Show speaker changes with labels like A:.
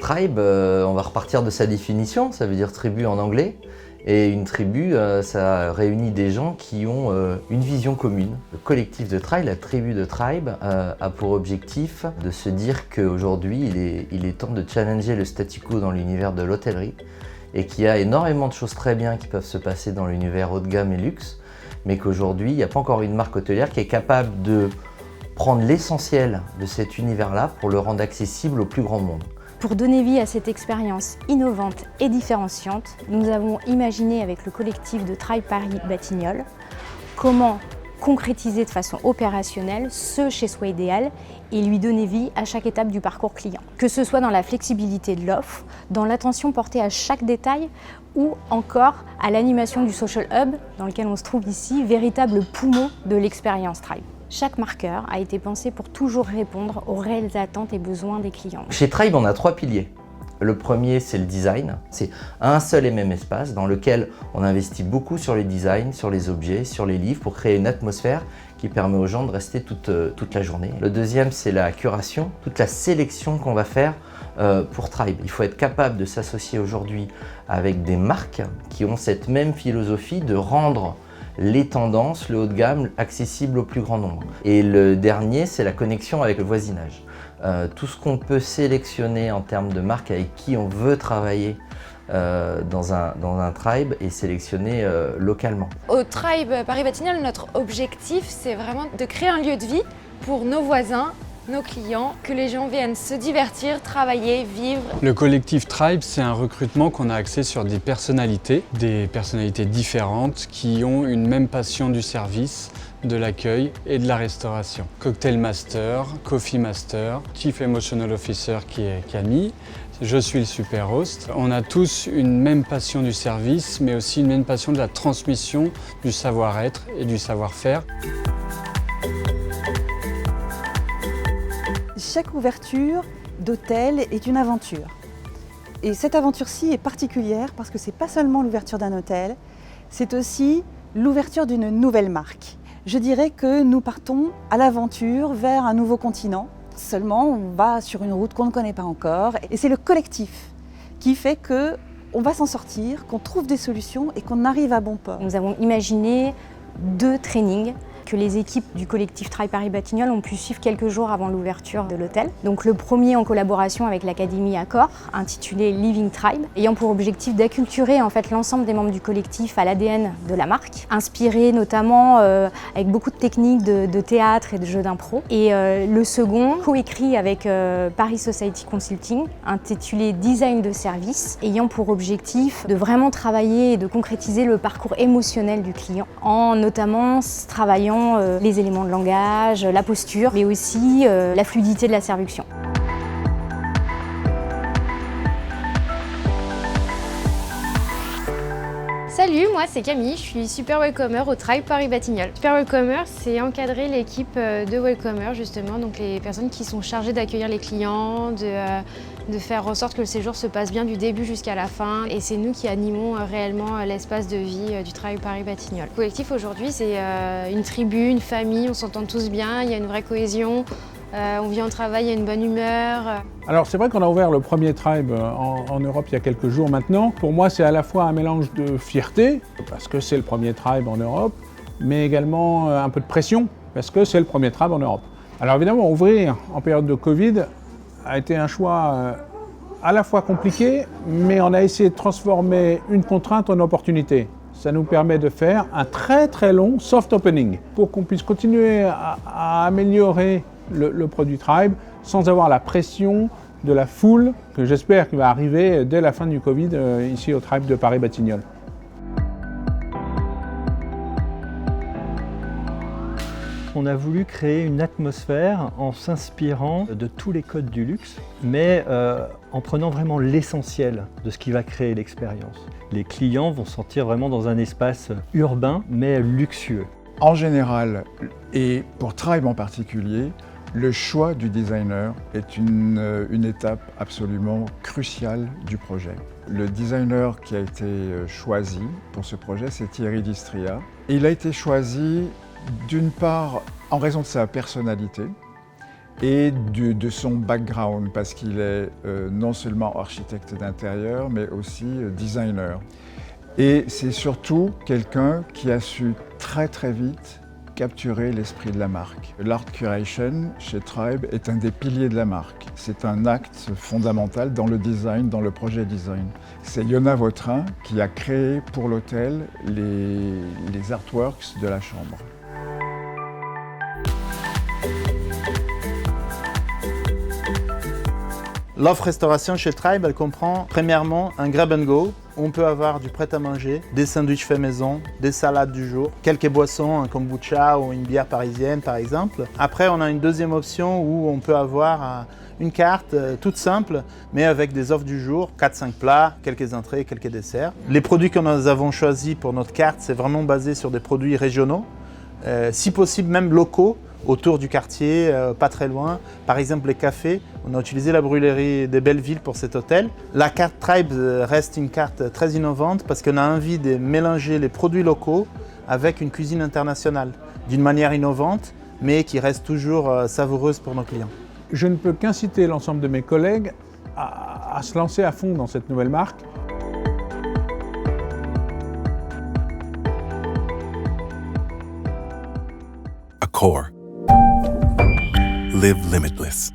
A: tribe, on va repartir de sa définition, ça veut dire tribu en anglais. Et une tribu, ça réunit des gens qui ont une vision commune. Le collectif de tribe, la tribu de tribe, a pour objectif de se dire qu'aujourd'hui, il est temps de challenger le statu quo dans l'univers de l'hôtellerie et qu'il y a énormément de choses très bien qui peuvent se passer dans l'univers haut de gamme et luxe, mais qu'aujourd'hui, il n'y a pas encore une marque hôtelière qui est capable de prendre l'essentiel de cet univers-là pour le rendre accessible au plus grand monde.
B: Pour donner vie à cette expérience innovante et différenciante, nous avons imaginé avec le collectif de Tribe Paris Batignolles comment concrétiser de façon opérationnelle ce chez soi idéal et lui donner vie à chaque étape du parcours client. Que ce soit dans la flexibilité de l'offre, dans l'attention portée à chaque détail ou encore à l'animation du Social Hub dans lequel on se trouve ici, véritable poumon de l'expérience Tribe. Chaque marqueur a été pensé pour toujours répondre aux réelles attentes et besoins des clients.
A: Chez Tribe, on a 3 piliers. Le premier, c'est le design. C'est un seul et même espace dans lequel on investit beaucoup sur les designs, sur les objets, sur les livres pour créer une atmosphère qui permet aux gens de rester toute la journée. Le deuxième, c'est la curation, toute la sélection qu'on va faire pour Tribe. Il faut être capable de s'associer aujourd'hui avec des marques qui ont cette même philosophie de rendre les tendances, le haut de gamme, accessible au plus grand nombre. Et le dernier, c'est la connexion avec le voisinage. Tout ce qu'on peut sélectionner en termes de marques avec qui on veut travailler dans un tribe est sélectionné localement.
C: Au Tribe Paris Batignolles, notre objectif, c'est vraiment de créer un lieu de vie pour nos voisins, nos clients, que les gens viennent se divertir, travailler, vivre.
D: Le collectif Tribe, c'est un recrutement qu'on a axé sur des personnalités différentes qui ont une même passion du service, de l'accueil et de la restauration. Cocktail Master, Coffee Master, Chief Emotional Officer qui est Camille, je suis le super host. On a tous une même passion du service, mais aussi une même passion de la transmission du savoir-être et du savoir-faire.
E: Chaque ouverture d'hôtel est une aventure. Et cette aventure-ci est particulière parce que ce n'est pas seulement l'ouverture d'un hôtel, c'est aussi l'ouverture d'une nouvelle marque. Je dirais que nous partons à l'aventure vers un nouveau continent. Seulement, on va sur une route qu'on ne connaît pas encore. Et c'est le collectif qui fait qu'on va s'en sortir, qu'on trouve des solutions et qu'on arrive à bon port.
B: Nous avons imaginé 2 trainings que les équipes du collectif Tribe Paris Batignolles ont pu suivre quelques jours avant l'ouverture de l'hôtel. Donc le premier en collaboration avec l'Académie Accor, intitulé Living Tribe, ayant pour objectif d'acculturer en fait l'ensemble des membres du collectif à l'ADN de la marque, inspiré notamment avec beaucoup de techniques de théâtre et de jeux d'impro. Et le second, coécrit avec Paris Society Consulting, intitulé Design de service, ayant pour objectif de vraiment travailler et de concrétiser le parcours émotionnel du client, en notamment travaillant les éléments de langage, la posture, mais aussi la fluidité de la séduction.
C: Salut, moi c'est Camille, je suis Super Welcomer au Tribe Paris Batignolles. Super Welcomer, c'est encadrer l'équipe de Welcomer justement, donc les personnes qui sont chargées d'accueillir les clients, de faire en sorte que le séjour se passe bien du début jusqu'à la fin. Et c'est nous qui animons réellement l'espace de vie du Tribe Paris Batignolles. Le collectif aujourd'hui, c'est une tribu, une famille, on s'entend tous bien, il y a une vraie cohésion. On vient au travail, il y a une bonne humeur.
F: Alors c'est vrai qu'on a ouvert le premier Tribe en Europe il y a quelques jours maintenant. Pour moi c'est à la fois un mélange de fierté, parce que c'est le premier Tribe en Europe, mais également un peu de pression, parce que c'est le premier Tribe en Europe. Alors évidemment ouvrir en période de Covid a été un choix à la fois compliqué, mais on a essayé de transformer une contrainte en opportunité. Ça nous permet de faire un très très long soft opening pour qu'on puisse continuer à améliorer le produit Tribe sans avoir la pression de la foule que j'espère qu'il va arriver dès la fin du Covid ici au Tribe de Paris Batignolles.
G: On a voulu créer une atmosphère en s'inspirant de tous les codes du luxe, mais en prenant vraiment l'essentiel de ce qui va créer l'expérience. Les clients vont se sentir vraiment dans un espace urbain, mais luxueux.
H: En général, et pour Tribe en particulier, le choix du designer est une étape absolument cruciale du projet. Le designer qui a été choisi pour ce projet, c'est Thierry Distria. Il a été choisi d'une part en raison de sa personnalité, et de son background, parce qu'il est non seulement architecte d'intérieur, mais aussi designer. Et c'est surtout quelqu'un qui a su très très vite capturer l'esprit de la marque. L'art curation chez Tribe est un des piliers de la marque. C'est un acte fondamental dans le design, dans le projet design. C'est Yona Vautrin qui a créé pour l'hôtel les artworks de la chambre.
I: L'offre restauration chez Tribe, elle comprend premièrement un grab and go. On peut avoir du prêt-à-manger, des sandwichs faits maison, des salades du jour, quelques boissons, un kombucha ou une bière parisienne par exemple. Après, on a une deuxième option où on peut avoir une carte toute simple, mais avec des offres du jour, 4-5 plats, quelques entrées et quelques desserts. Les produits que nous avons choisis pour notre carte, c'est vraiment basé sur des produits régionaux, si possible même locaux, autour du quartier, pas très loin. Par exemple, les cafés, on a utilisé la brûlerie des Bellevilles pour cet hôtel. La carte Tribe reste une carte très innovante parce qu'on a envie de mélanger les produits locaux avec une cuisine internationale d'une manière innovante, mais qui reste toujours savoureuse pour nos clients.
F: Je ne peux qu'inciter l'ensemble de mes collègues à se lancer à fond dans cette nouvelle marque.
J: Accor. Live limitless.